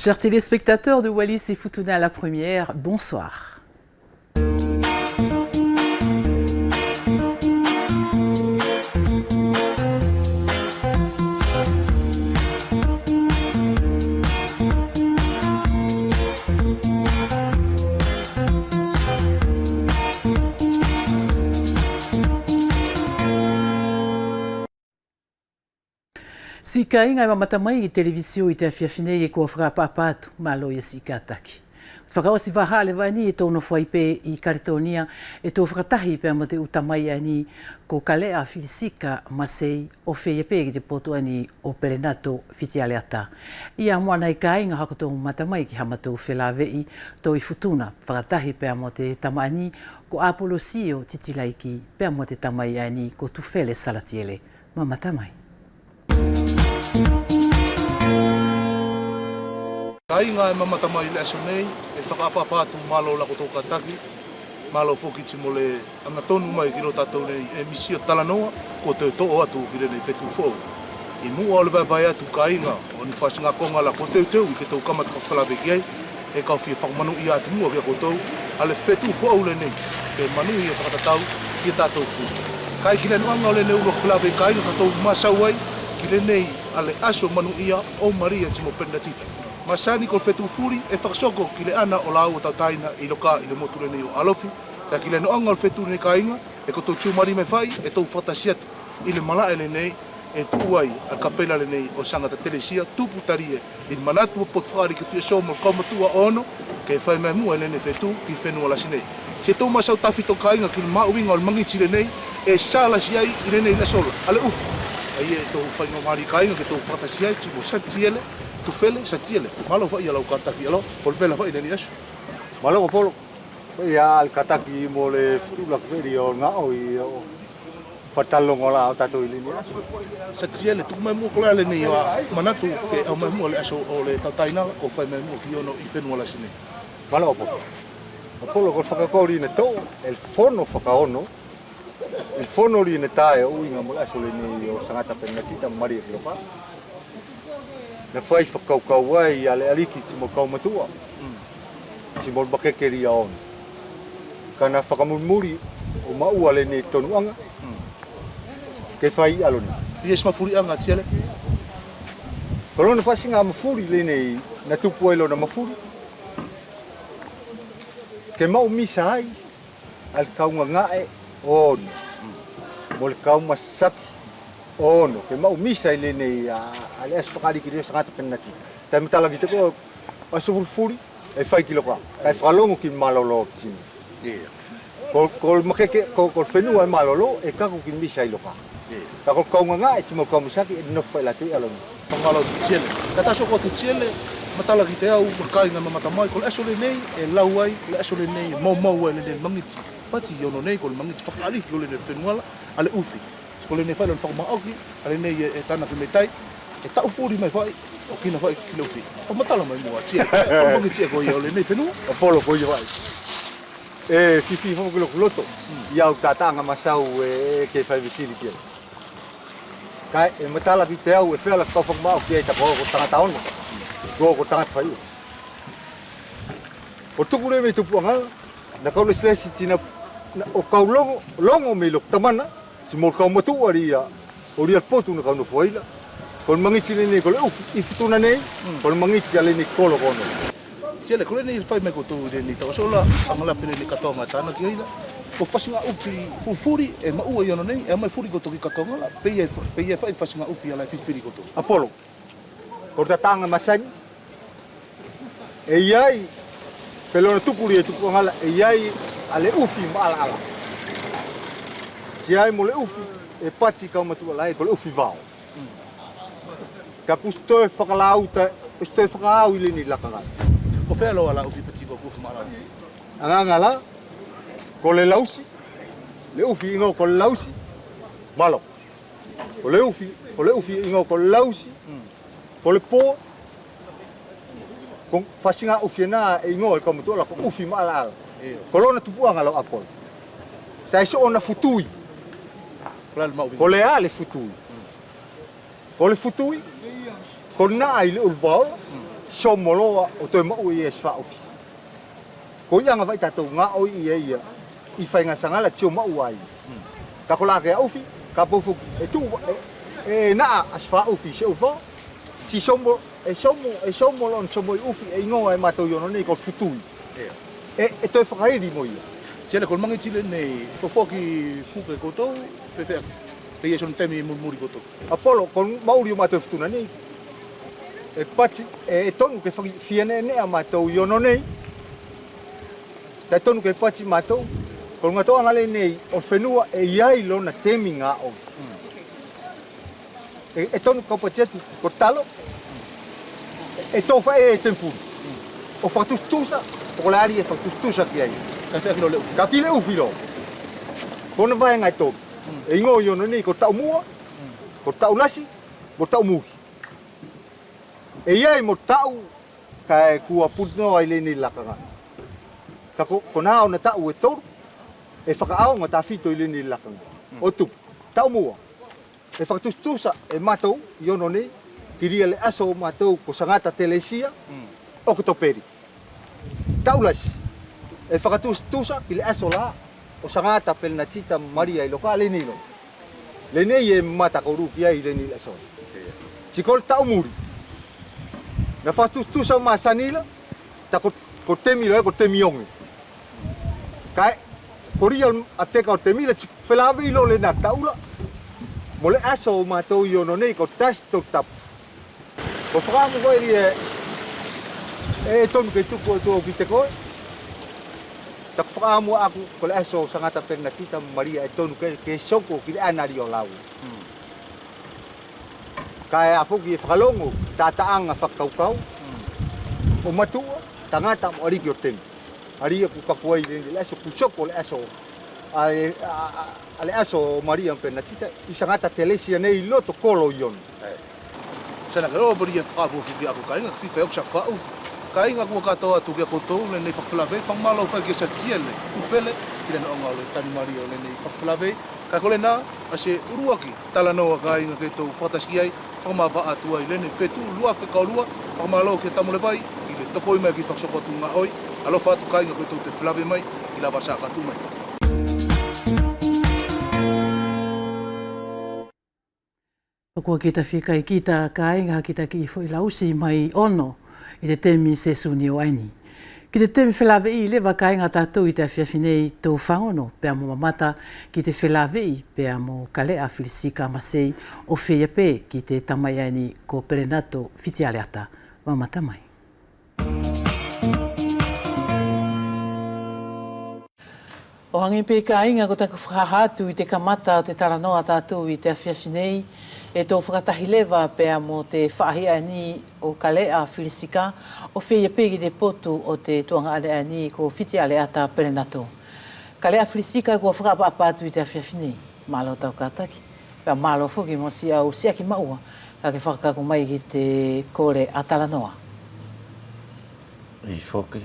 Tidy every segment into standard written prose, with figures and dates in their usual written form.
Chers téléspectateurs de Wallis et Futuna à la première, bonsoir. Si kainga ma matamai i televisio i te afiafine i kua whakapapatu malo i si kataki. Whakao si wahale wani e tōna whaipe i Karitonia e tō whakatahi pēr mo te utamai ani ko kalea filisika masei o wheiape ki te poto ani o Pelenato Fitialeata. Ia moana i kainga hako tō matamai ki hamatou whelawei tō i Futuna whakatahi pēr mo te tamani ko Apolosio titilaiki pēr mo te tamai ani ko Tufele Salatiele. Ma matamai. Kainga e mamatamai le aso nei, e whakapapatu malo la koto kataki, malo whokichi mo le anga tonu mai ki ro tatou nei e misio talanoa, ko te to'o atu ki renei whetu whou. I mua o le vai atu kainga, o ni whasinga konga la ko teu i ke tau kamata whawhalawe ki ai, e kau whia whakamanu i atu mua kia kotou, a le whetu whou le nei, ke manu i e whakatatau ki e tatou whu. Kai ki le nuanga o le neu lo whalawe kainga katou masau ai, ki le nei a le aso manu ia o Maria Timo Pendatita. Masani kol fetu furi e whakasoko ki le ana o lau o tautaina i loka i le moture nei o alofi, ka ki le noanga o fetu nei kainga, e koto tūmari me whai, e tau whatasiatu i le mala e le nei, e tuai a kapela le nei o sangata telesia, tupu tarie, i manatu o potwhari ki tu e somo kaumatua ono, ke whai mai mua e le nei fetu ki whenua lasi nei. Se tau masau tawhito kainga ki le mauinga o le mangiti le nei, e sālasi ai i le nei na solo, ale ufu. Ai e tau whainga mari kainga ke tau whatasiai, timo satiele, Tufele Salatiele. Malo fa ia lau kataki alo, pol vela fa ni aso. Malo polo. Ia al kataki mo le futula feri o ngao i o fatalong ola o tato i ni aso. Salatiele tu mai mo kola le ni wa manatu ke au mai mo le aso o le tataina o fa mai mo ki ono i fenua la sine. Malo polo. Polo ko whakakori na tō, el fono whakaono, el fono ri na tae o inga mo aso le ni o sangata penatita Maria Kilopa. Na whai whakaukau ai ale aliki timo kaumatua. Timo bakekeri aon. Kana whakamurmuri o maua le ne tonuanga. Ke whai aloni. Ies mafuri anga tiele. Kolona whasinga mafuri le nei na tupu elo na mafuri. Ke mau misa ai al kaunga ngae on. Mo le kaunga saki. Ono, ke mau misa ile nei ale as whakari ki reo sangata penati. Tai mitala ki te ko aso fulfuri e whai ki loka. Kai whakalongo ki malolo tini. Kol makeke, kol whenua e malolo e kako ki misa i loka. Ka kol kaunga ngā e timo kaumisaki e dino whai la te aloni. Pangalo tu tiele. Kata so ko tu tiele, matala ki te au makai nga mamatamai, kol aso le nei e lauai, le aso le nei e mau e le nei mangiti. Pati yono nei kol mangiti whakali ki ole ne whenuala, ale ufi. Ko le ne whai lon whakamaoki, ale nei e tana ki metai, e tau furi mai whai, o kina whai ki leuwhi. O matala mai mua, tia, o mangi tia ko i au le nei whenua. O polo ko i wai. E fifi homo kilo kuloto, iau tātanga masau e ke whai visiri kia. Kai e matala ki te au e whela kau whakamaoki e tako ko tangata ono, ko tangata whai u. O tuku re me tupu angala, na kau le slesi tina, o kau longo me lok tamana, si mol kau matua ria o ria potu na kau no foila kol mangiti nei kol i futuna nei kol mangiti ale ni kolo kono Tiele kol nei fai me ko tu ni ta sola amala pele ni katonga tana ki ila ko fasinga ufi fufuri e maua yono nei e mai furi ko to ki katonga la pe fai fasinga ufi ala fifiri ko to Apollo ko tanga masani e iai pelo na tukuri e tuku ngala e iai ale ufi ma ala Siai mo le ufi e pati kau matua lai ko le ufi vao. Ka kusto e whakalauta, kusto e whakaau i le ni lakangai. ko fe lo ala ufi pati ko ufi mala Anganga la, ko le lausi, le ufi ingo ko le lausi, malo. Ko le ufi ingo ko le lausi, ko le po, ko whasinga ufi na e ingo e kau matua la ko ufi maala ala. Ko lona tupuanga lau apol. Tai so ona futui. Ko le ale futui. Ko le futui, ko na i le ulvao, somoloa o toi mau i es fa ofi ko ia nga vai tatou nga o ia I whainga sangala tio mau ai ka ko la ke ofi ka pofu e tu e na as fa ofi se ufa ti somo lon somo ufi e ngo ai matou yono nei ko futui e toi whakairi mo ia Tēnā kol mangi tile nei fofoki puke kotou fe pe son temi murmuri kotou Apollo kon mauri o matou futuna nei e pati e tonu ke fiene ne a matou yono nei ta tonu ke pati matou kon ngato ngale nei o fenua e iai lona temi nga o e tonu ka pati ko talo e tofa e tenfu o fatus tusa o lari e fatus tusa ki ai ka pile ufilo kon vai ngai to e ngo yono nei ko tau mua ko tau nasi ko tau muri e iai mo tau ka kua putno ai le ni lakanga ta ko na ona tau e toru e whakaao ngā tawhito I lini lakanga. O tu, tau mua. E whakatustusa e matou, iono nei, ki ria le aso o matou ko sangata telesia, o ko toperi. Tau lasi. E whakatustusa ki le aso la, o sangata pelna tita Maria I loka le nilo. Le nei e mata koru ki ai le ni aso. Tikol tau muri. Na whakatustusa ma sanila, ta ko temi lo e ko temi onge. Kai, Koria ateka o te mila whelawe ilo le nā taula. Mo le aso o mātou iono nei ko tasi tau tapu. Ko whakamu koe ri e tonu kei tuku o tuo ki te koe. Tak whakamu aku ko le aso o sangata perna tita Maria e tonu kei soko ki le anari o lau. Kai a fuki e whakalongo tātaanga whakaukau. O matua tangata mo ariki o temi. Aria ku kapuai le aso ku soko le aso ale aso Maria pe na tita I sangata telesia nei loto kolo ion Sana ka ro bori fa fu ki aku kainga fi fa ok fa uf kainga ku ka to tu ke kotou le nei fa flave fa malo fa ke sa tiele u fele ile no ngalo tani Maria le nei fa flave ka kolena ase uruaki tala no kainga ke to fotaski ai fa ma va atu ai le nei fetu lua fe ka lua fa malo ke tamole vai ile to koi mai ki fa soko tu nga oi alo fa tu kainga ko te flave mai ila basa ka tu mai Kua kita whika I kita kainga kita ki fo I lausi mai ono I te temi se suni o aini. Ki te temi whelawe I lewa kainga tātou I te awhiawhinei tō whangono pēr mo mamata ki te whelawe I pēr mo kalea whilisika masei o whea pē ki te tamai aini ko Perenato Fitialeata. Mamata mai. O hangi pē kainga ko taku whahatu I te kamata o te taranoa tātou I te awhiawhinei e tō whakatahi lewa pēr mo te whaahia ni o kalea whilisika o whea pē ki te potu o te tuanga alea ni ko Fitialeata Perenato. Kalea whilisika kua whakapapatu I te awhiawhinei. Malo tau kātaki. Pēr malo whuki mo si au siaki maua ka ke whakako mai ki te kore a Talanoa. I whoki.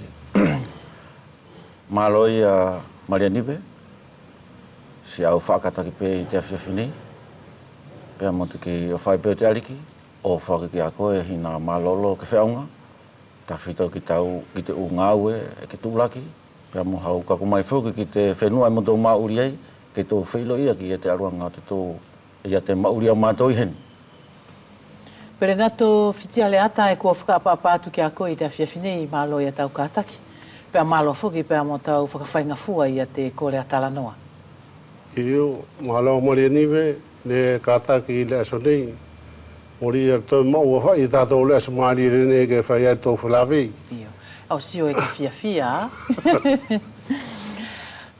Malo I a Maria Nive. Si au whakataki pē I te awhiawhinei. Pea mo te ki o whai peo te ariki, o whaki ki a koe hina malolo ke whiaunga, ta whitau ki tau ki te ungaue e ke tūlaki, pea mo hau kako mai whuki ki te whenua e mo tō mauri ai, ke tō whilo ia ki e te aruanga te tō ia te mauri au mātou I hen. Perenato Fitialeata e kua whakapapatu ki a koe I te awhiawhinei malo ia tau kātaki, pea malo whuki pea mo tau whakawhaingafua ia te kore a Talanoa. Iyo, malo Maria Nive, le kātaki le aso nei, mori ar tō mau a whai tātou le aso maari rene ke whai ar tō whalawi. Iyo, au sio e ka fia.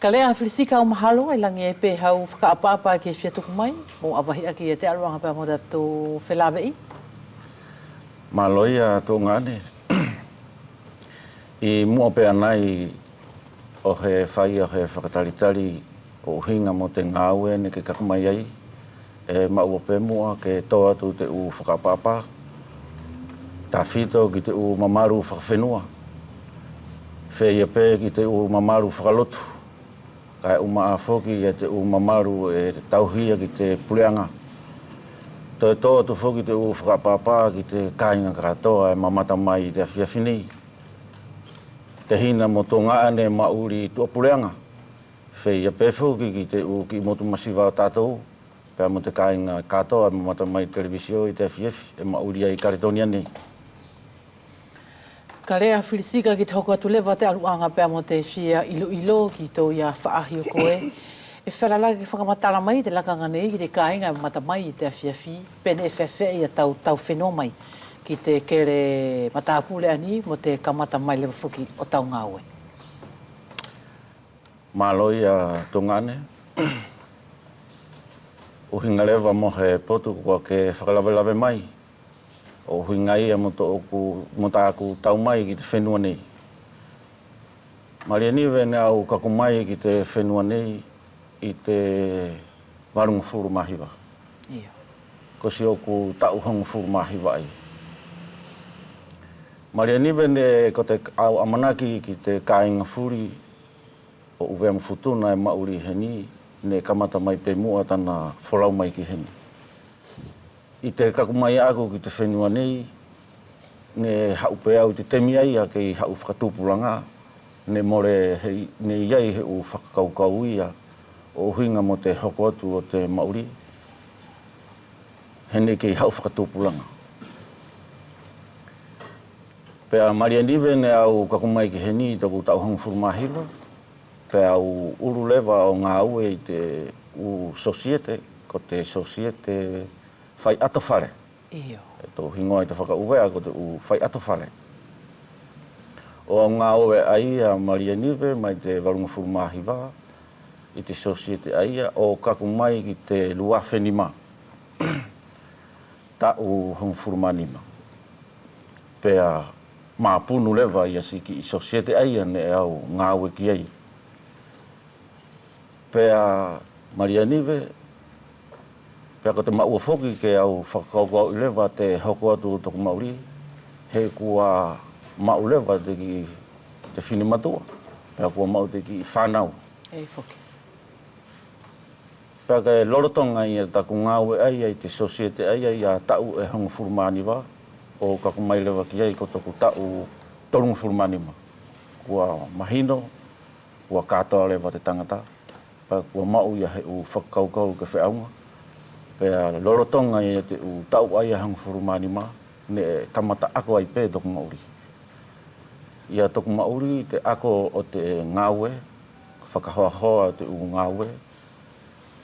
Ka lea whilisika o mahalo ai langi e pē hau whakaapapa ke fia tuku mai, mo awahi aki e te aruanga pēr mo tō whelawei? Maloi a tō ngāne. I mua pēr nai o he whai o he whakataritari o hinga mo te ngāue ne ke kakumai ai. E maua pē mua ke tō atu te u whakapapa. Tā whito ki te u mamaru whakawhenua. Whea pē ki te u mamaru whakalotu. Kai uma a whoki e te u mamaru e te tauhia ki te puleanga. Toi tō tu whoki te u whakapapa ki te kāinga katoa e mamata mai i te awhiawhini. Te hina mo tō ngā ane mauri i tuapureanga. Whei a pēwhoki ki te u ki motu masiwa o tātou. Pea mo te kāinga katoa e mamata mai i televisio i te awhiawhi e mauri ai Karitonia nei. Ka rea whirisika ki te hoko atu lewa te aluanga pea mo te whia ilo ki tō ia whaahi o koe. E wheralaka ki whakamatara mai te lakanga nei ki te kāinga mata mai i te awhiawhi. Pene e whewhe i a tau whenua mai ki te kere matapule ani mo te kamata mai lewa whuki o tau ngāwe. Māloi a tō ngāne. O hinga lewa mo he potu kua ke whakalawelawe mai. O hinga ia mo tāku tau mai ki te whenua nei. Maria niwe ne au kako mai ki te whenua nei i te warunga furu mahiwa. Ia. Kosi oku tauhanga furu mahiwa ai. Maria niwe ne ko te au amanaki ki te kāinga furi o uwea mawhutuna e mauri heni ne kamata mai pe mua tana wholau mai ki heni. I te kakumai aku ki te whenua nei, ne haupe au te temi ai a kei hau whakatupulanga, ne more hei, ne iai he u whakakaukau ia o huinga mo te hoko atu o te mauri. Hene kei hau whakatupulanga. Pea Maria niwe ne au kakumai ki heni i taku tauhanga furumahiwa, pea au uru lewa o ngā ue i te u sosiete, ko te sosiete whai ato whare. Iyo. E tō hingoa i te whakauwea ko te u whai ato whare. O ngā ue aia Maria niwe mai te warunga furumahiwa i te sosiete aia o kakumai ki te lua whenima. Ta u hong furumanima. Pea māpunu lewa i asi ki i sosiete aia ne au ngā ue ki ai. Pea Maria niwe, pea ko te maua whoki ke au whakakaukau i lewa te hoko atu o toku mauri, he kua mau lewa te ki te whinematua, pea kua mau te ki whanau. Ei whoki. Pea ke lorotonga i a taku ngāwe ai ai te sosiete ai ai a tau e honga furumaniwa, o kako mai lewa ki ai ko toku tau torunga furumanima. Kua mahino, kua katoa lewa te tangata, pea kua mau ia he u whakakaukau ke whiaunga. Pea lorotonga i te u tau ai a honga furumanima, ne kamata ako ai pē toku mauri. Ia toku mauri te ako o te ngāwe, whakahoahoa te u ngāwe,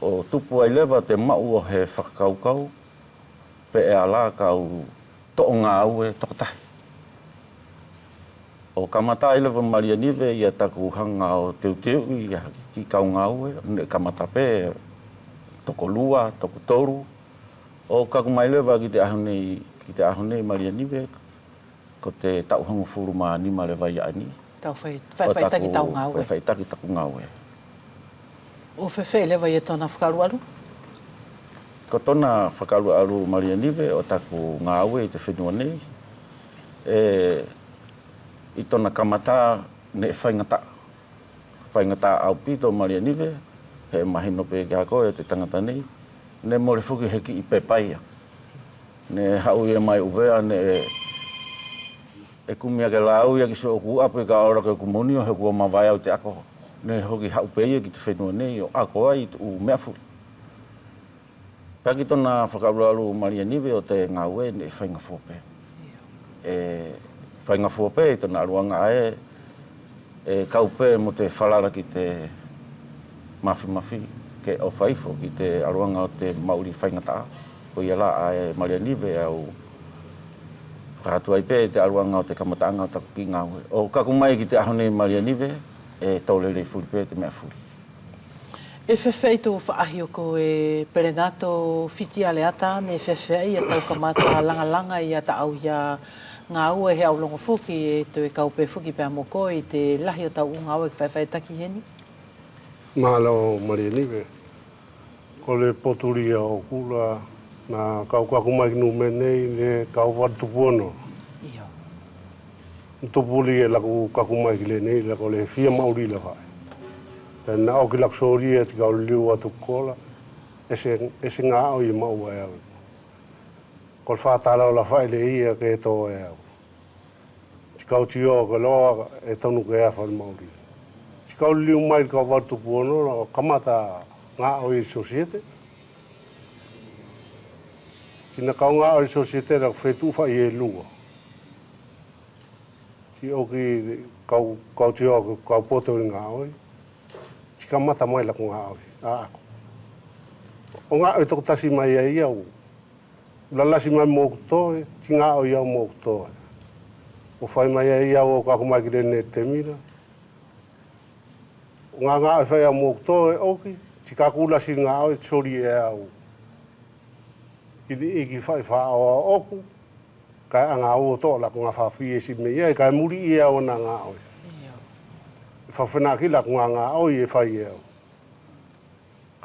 o tupu ai lewa te mau o he whakakaukau, pe e ala kau to'o ngā aue tokatahi. O kamata ai lewa Maria niwe ia taku hanga o teu ia ki kau ngā aue, ne kamata pe toko lua, toko toru. O kakumai lewa ki te ahonei Maria niwe, ko te tauhanga furuma nima lewa ia ani. Tau whaitaki tau ngā aue. Whaitaki taku ngā aue. O whewhe lewa i tōna whakaruaru? Ko tōna whakaruaru Maria niwe o taku ngā aue i te whenua nei, i tōna kamata ne whaingata. Whaingata au pito Maria niwe, he mahino pe kia koe te tangata nei, ne more whuki heki i pepaia. Ne hau ia mai uvea, ne e kumia ke lau ia ki so oku apu i ka ora ke kumonio he kua mawai au te ako. Ne hoki hau peia ki te whenua nei o ako ai u mea furi. Pea ki tōna whakaruaru Maria niwe o te ngā ue ne whainga fuape. Whainga fuape i tōna aruanga e kaupe mo te whalara ki te mafi ke o whaifo ki te aruanga o te mauri whainga taa. Ko ia la ae Maria niwe au whakatu ai pe te aruanga o te kamataanga o taku ki ngā ue. O kakumai ki te ahone Maria niwe, e taulele furi pe te mea furi. E whewhei tō whaahi o ko e perenato whiti ale ata, ne whewhei e tau kamata langa i ata au ia ngā ue he au longo whuki e tō e kaupe whuki pēr moko i te lahi o tau ngā ue ki whewhei taki heni? Mahalo Maria niwe, ko le poturia o kula na kau kakumai ki nume nei ne kau watupu ono. Ia. Tupuli e laku kakumai ki le nei, lako le fia mauri la whae. Tēnā au ki laksori e te kau liu atu kola, ese ngā au i mau ai au. Ko whātala o la whai le ia ke tō e au. Tikau tio ka loa e tonu ke ea whai Māori. Tikau liu mai ka watu puono kamata ngā o i sosiete. Tina kau ngā o i sosiete ra whetu whai e lua. Ti o ki kau tio kau poto i ngā oi. Tika mata mai la ko ngā oi. A ako. O ngā oi toko tasi mai e iau. Lalasi mai mō kutoe, ti ngā o iau mō kutoe. O whai mai e iau o kako mai ki rene te mira. O ngā o whai au mō kutoe, oki, ti kako ulasi ngā o e tsori e au. Kini iki whai whao a oku, kai anga o tō la ko ngā whawhi e si me iai, kai muri i au na ngā o. Whawhena ki la ko ngā o i e whai e au.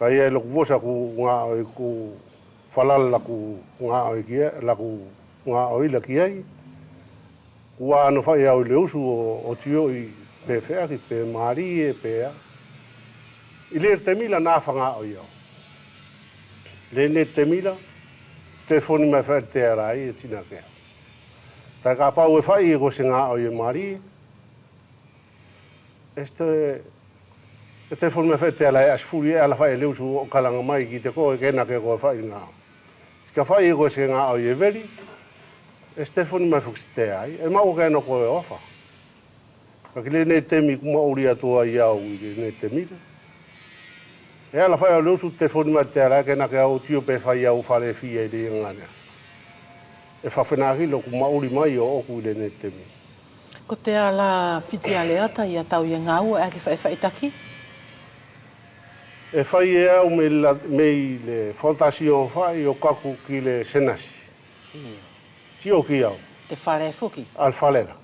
Kai e loku vosa ku ngā o i ku whalala ku ngā oi kia, la ku ngā oi la ki ai. Kua anu whai au le usu o tio i pe whea ki pe maari e pe a. I le te mila nā whanga oi au. Le ne te mila, telefoni mai whai te arai e tina kea. Tai ka pau e whai e ko se ngā oi e maari e. E telefoni mai whai te arai asfuri e ala whai le usu o kalanga mai ki te koe kena ke koe whai ngā. Ka whai e koe se ngā au e veri, e Stefani mai whukiste ai, e mau kai no koe ofa. Ka ki le nei temi kuma uri atua i au i le nei temi. E ala whai au leusu Stefani mai te ara, kena ke au tio pe whai au whare fia i le ngana. E whawhenaki lo kuma uri mai o oku i le nei temi. Ko te ala whiti ale ata i a tau i ngāu e ake whai taki? E whai e au me le fantasio whai o kaku ki le senasi. Ti o ki au. Te whare e whuki? Al whalera.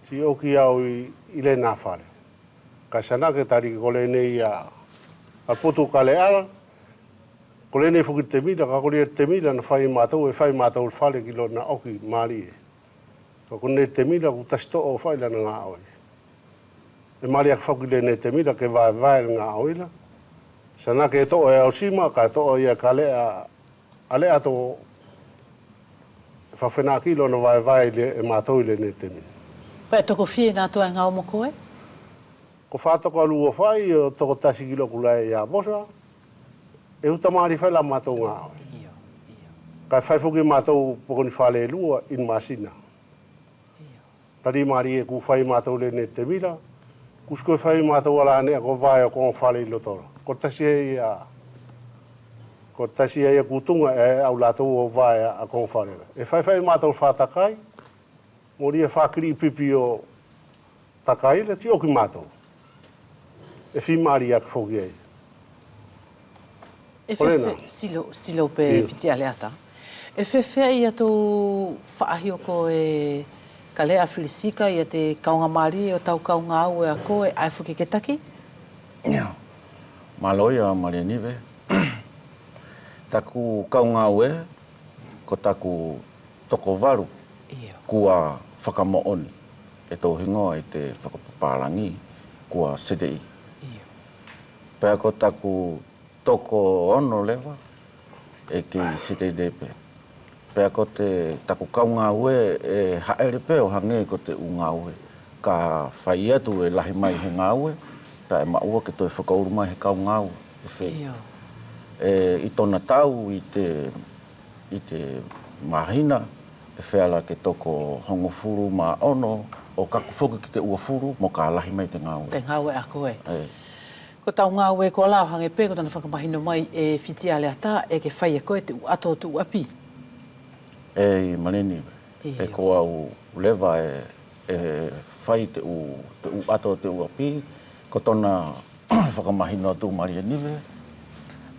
Ti o ki au i le nā whare. Ka sanake tari ko le nei al potu ka le ara. Ko le nei whuki te mira, ka ko le te mira na whai mātou e whai mātou whare ki lo na oki maari e. Ko nei te mira ku tasto o whai lana ngā oi. E maari ak whauki le nei te mira ke vai ngā oila. Sana ke to e ausima ka to ia ka lea to whawhena kilo na vai le e mātou le nei te mira. Pa e toko whie nā tua ngāu mo koe? Ko whātoko alu o whai o toko tasi kilo kulai ia bosa. E uta maari whai la mātou ngā oi. Kai whai whuki mātou pokoni whale lua in masina. Tari maari e ku whai mātou le nei te mira. Kusko whai mātou ala nea ko vai o kong whale i lotora. Ko tasi e ia kutunga e au latou o vai a kong whale. E whai mātou whātakai. Mori e whakiri pipi o takai le ti o ki mātou. E whi maari ak whoki ei. E whewhe silo pe whiti ale ata. E whewhe ia tō whaahio ko e ka lea whilisika ia te kaunga maari o tau kaunga au e a koe ai whuki ke taki? Ia. Maloia Maria Nive. Taku kaunga au e, ko taku toko varu. Kua whakamooni. E tō hingoa i te whakapaparangi kua CDI. Pea ko taku toko ono lewa e ki CDDP. Pea ko te taku kaunga ue e haere peo hange ko te unga ue. Ka whai atu e lahi mai he ngā ue, pea e maua ke toi whakauru mai he kaunga ue. I tona tau i te mahina, e wheala ke toko hongofuru ma ono, o kaku whoki ki te uafuru, mo ka lahi mai te ngā ue. Te ngā ue a koe. Ko tau ngā ue ko lau hange pē, ko tana whakamahino mai e whiti ale ata, e ke whai e koe te ato tu api. E maneni, e ko au lewa e whai te u ato te u api, ko tona whakamahino atu Maria Nive,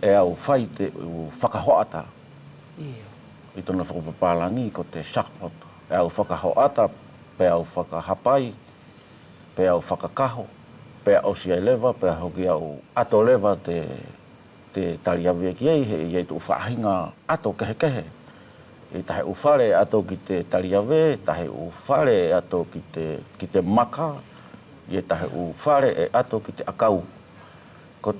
e au whai te u whakahoata. I tona whakapapalangi ko te shakpot, e au whakahoata, pe au whakahapai, pe au whakakaho, pe au siai lewa, pe hoki au ato lewa te tariawea ki ei, he i tu whahinga ato kehe. E tahe uwhare ato ki te tariawe, tahe uwhare ato ki te maka, e tahe uwhare e ato ki te akau. Ko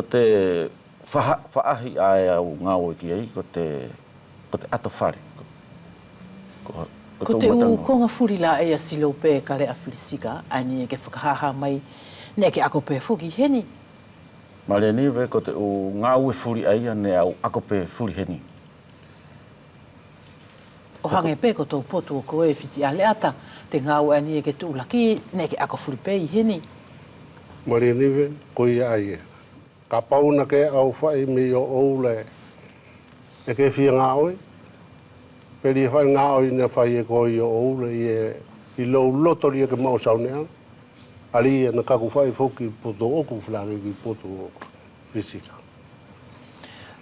te whaahi ai au ngāo ki ai ko te ato whare. Ko te u konga furi la e a silo pe ka le a Felisika, ani e ke whakahaha mai, ne ke ako pe fuki heni. Mare niwe ko te u ngāo e furi ai ne au ako pe furi heni. O hange pe ko tō potu o koe whiti a leata, te ngāo ani e ke tūlaki, ne ke ako furi pe i heni. Mare niwe, ko ia ai e. Ka pauna ke au whai me o oule, e ke whia ngāo e. Peri e whai ngāo i na whai e ko i o oule i lau lotori e ke mau saunea. Ali e na kaku whai whoki poto oku whlage ki poto Felisika.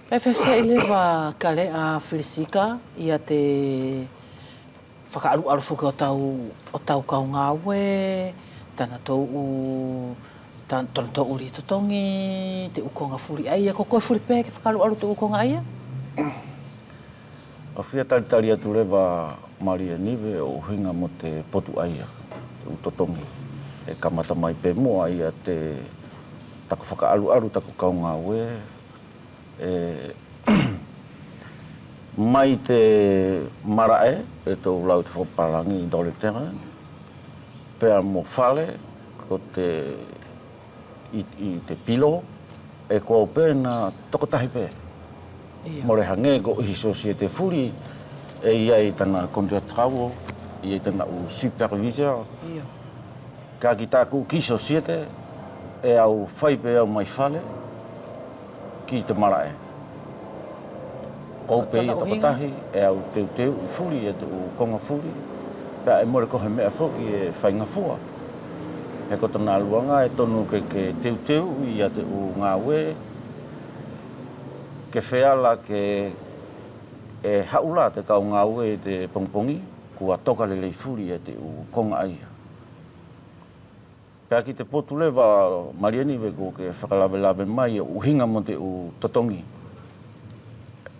Pewhewhe lewa ka le a Felisika ia te whakaaru fuki o tau kau ngāwe, tana tō uri totongi, te ukonga furi aia, ko koe furi pē ke whakaaru te ukonga aia? A whia tari atu lewa Maria Nive o hinga mo te potu aia, te utotongi. E kamata mai pē mua ia te taku whakaaru taku kau ngāwe, mai te marae, e tō lau te whaparangi i Doletera, pēr mo whale, ko i te pilo, e kua pēna tokotahi pē. More hange ko i societe furi, e iai tana contratau, iai tana u supervisor. Ka ki tāku ki societe, e au whaipe au mai whale, ki te marae. O pe i tokotahi, e au teu i furi, e te u konga furi, pēr e more kohe mea whoki e whainga fua. He ko tana luanga e tonu ke teu i a te u ngāwe, ke wheala ke e haula te kau ngāwe e te pongpongi, kua toka le lei furi e te u konga aia. Pēr ki te potu lewa Maria Nive ko ke whakalawe mai e uhinga mo te u totongi.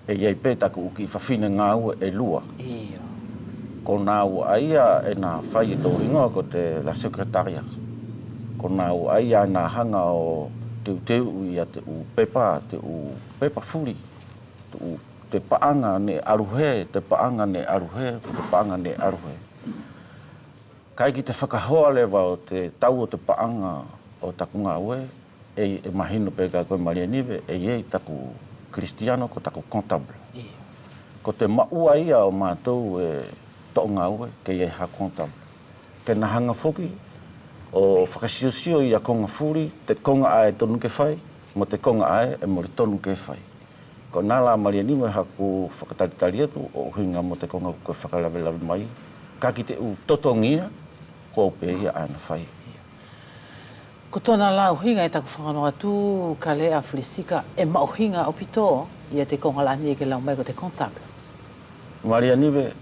E iei pētaku ki whawhine ngāwe e lua. Ko nāu aia e nā whai e tō ringoa ko te la sekretaria. Ko nāu aia e nā hanga o teu i a te u pepa furi. Te paanga ne aruhe, te paanga ne aruhe. Kai ki te whakahoa lewa o te tau o te paanga o taku ngāwe, e mahino pēka koe Maria Nive, e iei taku Cristiano ko taku comptable. Ko te maua ia o mātou e tō ngāwe, ke iei ha comptable. Ke nahanga whoki, o whakasiosio i a konga furi, te konga ae tonu ke whai, mo te konga ae e mo re tonu ke whai. Ko nāla Maria Nive haku whakataritari atu, o hinga mo te konga koe whakalawe mai, ka ki te u totongia, ko pe ia ana whai. Ko tōna la uhinga e taku whanganoa atu ka le a Felisika e mauhinga o pito ia te konga lani e ke lau mai ko te comptable. Maria Nive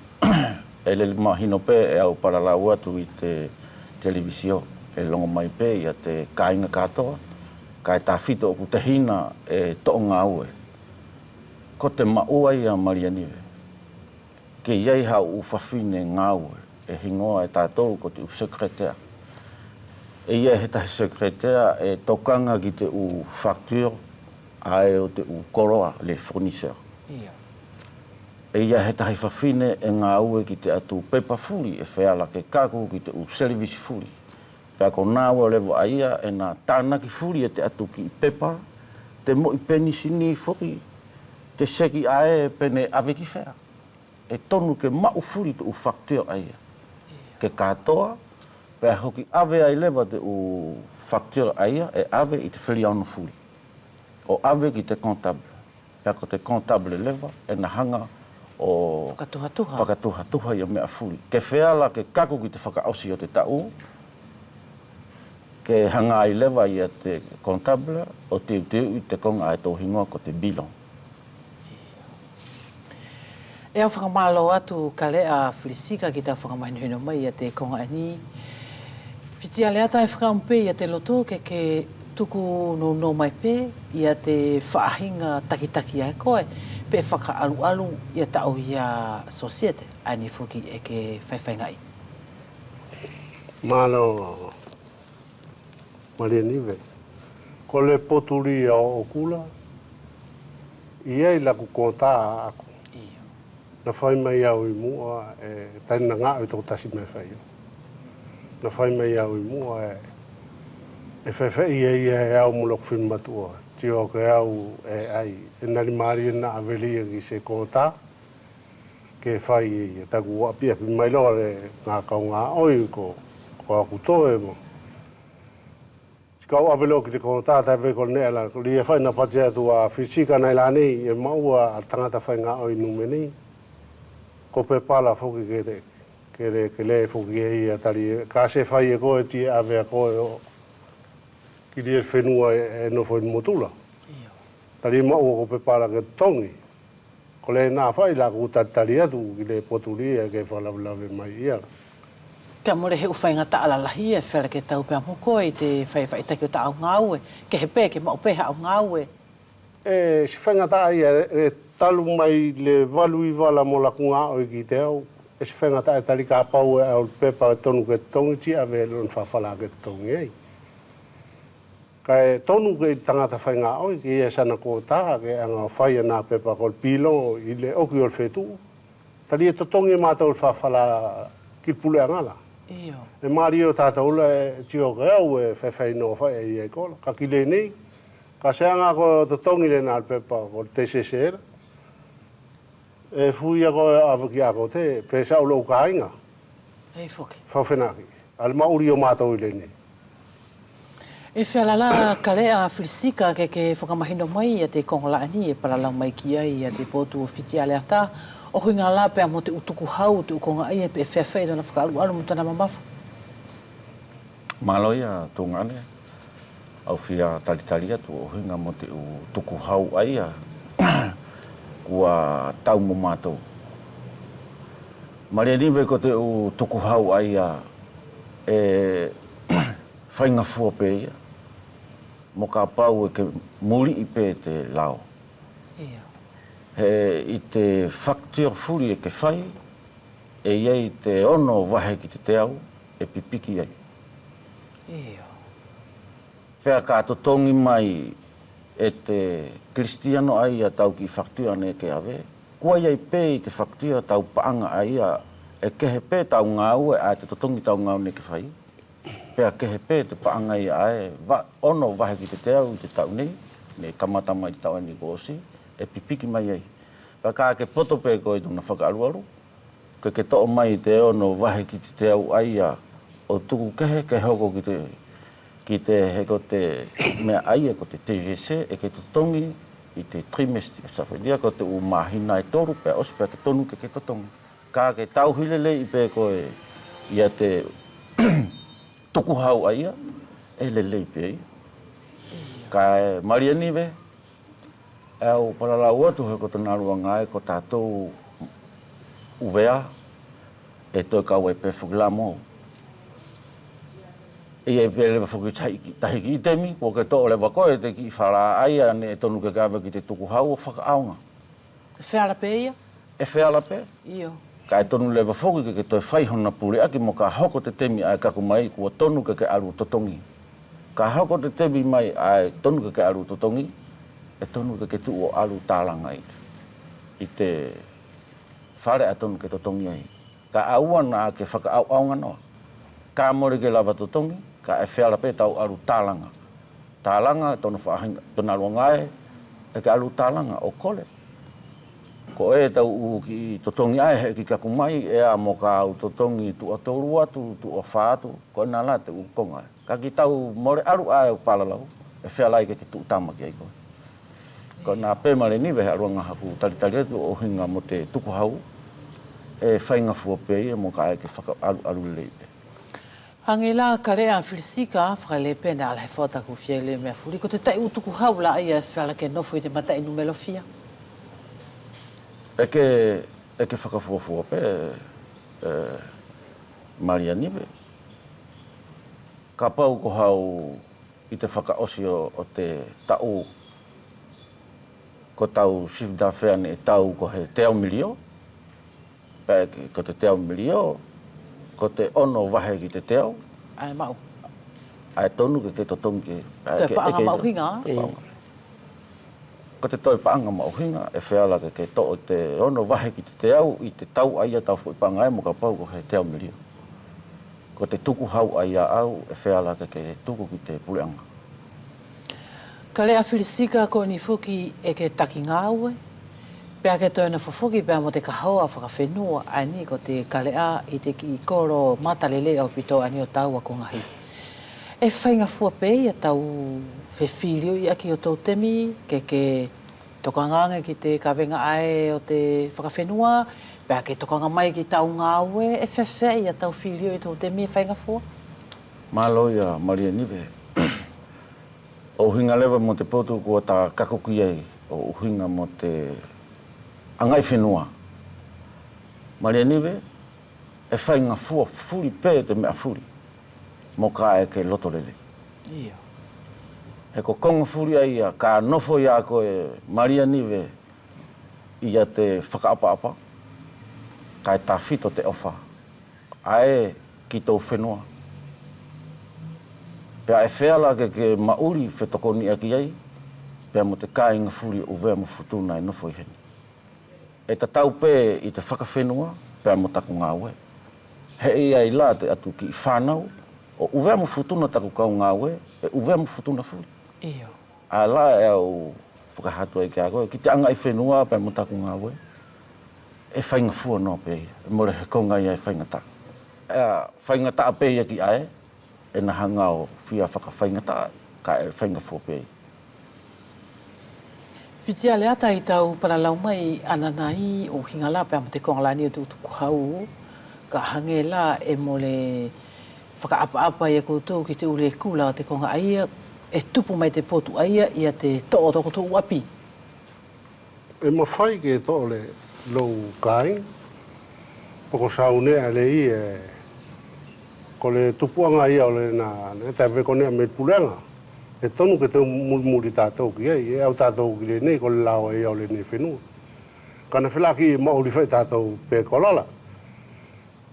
e le mahino pe e au paralau atu i te televisio e longo mai pe ia te kāinga katoa, ka e tāwhito o te hina e tō ngāue. Ko te maua ia Maria Nive. Ke iei hau u whawhine ngāue e hingoa e tātou ko te u sekretea. E ia he tahi sekretea e tokanga ki te u facture ae o te u koroa le fournisseur. E ia he tahi whawhine e ngā ue ki te atu pepa furi e wheala ke kāku ki te u service furi. Pea ko nāua lewa aia e nā tānaki furi e te atu ki pepa, te mo i peni sini whoki, te seki ae pene ave ki whea. E tonu ke mau furi te u facture aia. Ke katoa, pea hoki ave ai lewa te u facture aia e ave i te whiriano furi. O ave ki te comptable. Pea ko te comptable lewa e na hanga o whakatuha i a mea furi. Ke wheala ke kako ki te whakaosi o te tau, ke hanga ai lewa i a te comptable o te i te konga ai tō hingoa ko te bilon. E au whakamalo atu ka le a Felisika ki tau whakamahinuhino mai a te konga ani. Whitia lea tai whakampe i a te loto ke tuku no mai pe i a te whaahinga takitaki ai koe pe whakaalu i a tau i a societe ani whuki e ke whaiwhaingai. Malo Maria Nive. Ko le poturi o kula, Ia I laku kōtā aku. Na whai mai au I mua taina ngā tō tasi me whai. Na whai mai au I mua whewhai ia au mulok whin matua. Tio ke au ai. E nari maari na avelia ki se kōtā. Ke whai ia taku api api mai loa ngā kau ngā oi ko aku toe mo. Kau avelo ki te kōtā tai veko nea la lia whai na patea tua fisika nei la nei e maua tangata whai ngā oi nume nei. Ko pe pala whoki ke le whoki e ia tari ka se whai e koe ti ave a koe o ki lia whenua e no whai motula. Tari maua ko pe pala ke tongi. Ko le nā whai la ku tari atu ki le potulia ke whalawalawe mai ia. Ka more he uwhai ngata ala lahi e whera ke tau pia moko I te whai whai taki o ta au ngāue. Ke he pē ke mau pēha au ngāue. Si whai ngata ia e talu mai le walu I wala mo la ku ngā oi ki te au. E si whai ngata e tali ka pau e au pepa tonu ke tongi ti a ve lon whawhala ke tongi ei. Ka e tonu ke tangata whai ngā oi ki e sana kōtā ke anga whai a nā pepa kol pilo I le oki ol whetu. Tali e to tongi mātou whawhala ki pule angala. E Mario tata ula e tio ke au e whewhai no whai e ia kola. Ka ki le nei, ka seanga ko to tongi le nā pepa ko te sesera. E fuia ko awaki ako te, pesa ulo ka inga. Hei whoki. Whawhenaki. Al mauri o mātou I le nei. E whealala ka lea whirisika ke whakamahino mai a te kongola ani e paralau mai ki ai a te potu o whiti ale ata. O hui ngā la pēr mo te utuku hau, te ukonga ai e pe whewhai dona whakaalu alu mo tana mamafa. Maloia tō ngane, au whia talitari atu o hui ngā mo te utuku hau ai a kua tau mo mātou. Maria niwe ko te utuku hau ai a e whainga fua pē ia. Mo ka pau e ke muri I pē te lao. I te facture furi e ke whai, e iei te ono wahe ki te teau, e pipiki ai. Whea ka totongi mai e te kristiano ai a tau ki facture ne ke ave. Kua iei pē I te facture tau paanga ai a e kehe pē tau ngāu e a te totongi tau ngāu ne ke whai. Pea kehe pē te paanga ai a e ono wahe ki te teau I te tau nei, ne kamata mai te tau ani kōsi. E pipiki mai ai. Pa kā ke poto pē koe tuna whakaaruaru. Ke to'o mai te ono wahe ki te au ai a o tuku kehe ke hoko ki te heko te mea ai e ko te TGC e ke totongi I te trimestre sawhiria ko te umahina e toru pē osi pē ke tonu ke totongi. Kā ke tauhilele I pē koe ia te tuku hau ai a e lelei pē ia. Ka e Maria niwe au paralau atu he ko te narua ngai ko tātou uvea e toi kau e pe whukilamo. E pe lewa whuki tahi ki temi, ko ke tō lewa koe te ki whara aia ne e tonu ke kawe ki te tuku hau o whakaaunga. E wheala pē ia? E wheala pē? Io. Ka e tonu lewa whuki ke toi whaihona puri aki mo ka hoko te temi ai kaku mai kua tonu ke aru totongi. Ka hoko te temi mai ai tonu ke aru totongi, e tonu ke tu o alu tālanga I te whare a tonu ke totongi ai. Ka aua nā ke whakaaunga noa. Ka more ke lava totongi, ka e whiara pē tau alu tālanga. Tālanga, tonu whaahinga, tonu alu ngai, e ke alu tālanga o kole. Ko e tau u ki totongi ai he ki kaku mai, e a mo ka au totongi tu a toru atu, tu a whaatu, ko nā la te u konga. Ka ki tau more alu ai o palalau, e whiara ai ke tu tamaki ai koe. Ko nā pēmare niwe he aruanga haku talitari atu o hinga mo te tuku hau e whainga fua pēi e mo ka e ke whakaaru leipe. Hangi la ka rea whirisika whakale pēna ala he whātaku whiele mea furi. Ko te tai utuku hau la ia whiala ke nofu I te matai numelo fia? E ke whakafuafua pē Maria niwe. Ka pau ko hau I te whakaosi o te tau ko tau shift da whea ne tau ko he te au milio. Pea ko te au milio, ko te ono wahe ki te teo. Ai mau. Ai tonu ke totongi ke. Ke paanga mau hinga. ko te toi paanga ma uhinga e wheala ke to te ono wahe ki te au I te tau aia tau fui paanga e mo ka pau ko he te au mirio. Ko te tuku hau aia au e wheala ke tuku ki te puleanga. Ka lea whirisika ko ni fuki e ke taki ngāue. Pea ke toina fofoki pea mo te kahoa whakawhenua ani ko te kalea I te ki koro matalele au pito ani o taua ko ngahi. E whainga fua pei a tau whewhirio I aki o tau temi ke tokanganga ki te kawenga ae o te whakawhenua. Pea ke tokanga mai ki tau ngāue e whewhei a tau whirio I tau temi e whainga fua. Malo ia Maria Nive. O hinga lewa mo te potu kua ta kakuki ai o hinga mo te angai whenua. Maria Nive e whainga fua furi pē te mea furi. Mo ka e ke loto lele. Ia. He ko konga furi ai a ka nofo ia ko e Maria Nive ia te whakaapa-apa. Ka e tā whito te ofa. Ae ki tau whenua. Pea e wheala ke mauri whetokoni aki ai. Pea mo te kāinga furi o vea mo futuna e nofo I heni. E ta tau pē I te whakawhenua, pea mo taku ngā ue. He ia I la te atu ki I whanau, o uvea mo futuna taku kau ngā ue, e uvea mo futuna furi. Ia. A la e au whakahatu ai ki a koe, ki te anga I whenua, pea mo taku ngā ue. E whainga fua no pē, e more he konga ia e whainga ta. E whainga ta pē ia ki ae, e na hanga o whia whakawhainga ta, ka e whainga fua pē. Pitia le ata I tau paralau mai ananai o hingala pea mo te kongalani o tuku hau ka hange la e mo le whakaapa-apa I a koutou ki te ure kula o te konga aia e tupu mai te potu aia I a te to'o toko tō uapi. E mawhai ke to le lou kāing. Poko saunea le I e ko le tupuanga ia o le na te vekonea me pulenga. E tonu ke te mulmuri tātou ki ei, e au tātou ki le nei ko le lao e au le nei whenua. Kana whelaki mauri whai tātou pē kolala.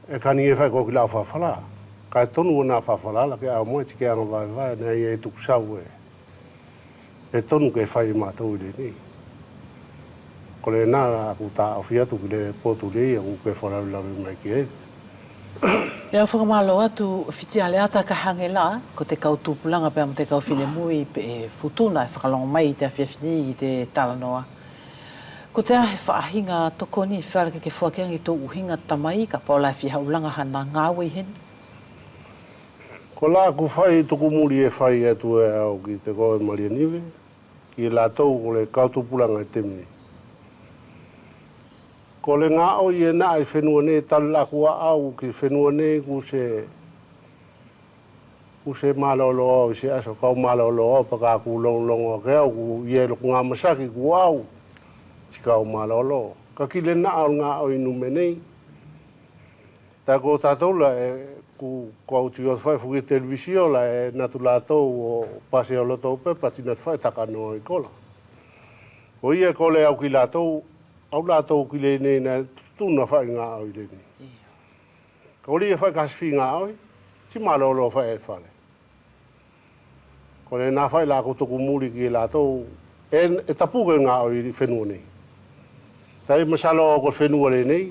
E kani e whai ko ki lao whawhala. Ka e tonu o nā whawhala ke au moe tike anga vai vai, nei e tuku sau e. E tonu ke whai mātou I le nei. Ko le nā aku tā awhiatu ki le potu lei, aku ke whalaulawe mai ki ei. Lea whakamalo atu whitia le ata ka hange la, ko te kautupulanga pea mo te kauwhine mui pe e futuna e whakalonga mai I te awhiawhini I te talanoa. Ko te ahe whaahinga tokoni whaarake ke whakeangi tō uhinga tamai ka paula e whihaulanga hana ngāwe I heni. Ko la ku whai tuku muri e whai atu e au ki te koe Maria Nive, ki la tau ko le kautupulanga I temi. Ko le ngā o I e nā I whenua nei tala kua au ki whenua nei ku se malolo au se aso kau malolo au pa ka ku longlongo ke au ku I ku ngā masaki ku au si kau malolo. Ka ki le nā o ngā o I nume nei. Tā ko tātou la e ku kau tio whai fuki televisio la e natu lātou o pase o loto pe patina whai takano I kola. O ia ko le au ki lātou au lātou ki le nei na tūna whai ngā au I le nei. Ka ori e whai kaswhi ngā au, si malolo whai e whale. Ko le nā whai lā kotoku muri ki lātou, e tapuke ngā au I whenua nei. Tai masalo o ko whenua le nei,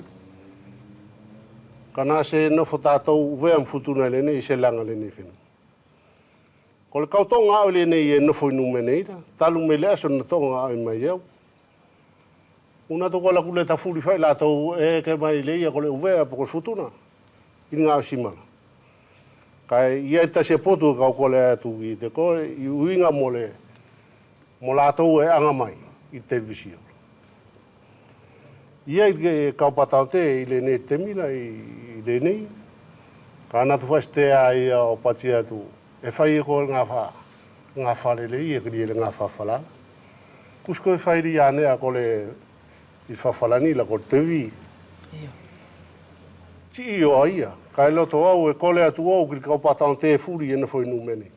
ka nā se nofo tātou wea mwhutuna le nei, se langa le nei whenua. Ko le kautonga au le nei e nofo inume nei, talu me le aso na tonga au I mai au. Una toko la kule ta furi whai lātou e ke mai leia ko le uvea po ko futuna. I ngā simana. Kai ia ta se potu ka ko le atu I te koe I uinga mo lātou e anga mai I televisio. Ia I ke kaupatau te I le nei temila I le nei. Ka natu whastea I o pati atu. E whai e ko ngā whare le I e kri le ngā whawhala. Kusko e whai ri ane a ko le I whawhalani la ko tewi. Ti I o aia. Kai loto au e kole atu au ki kaupatau te furi e na whai numeni.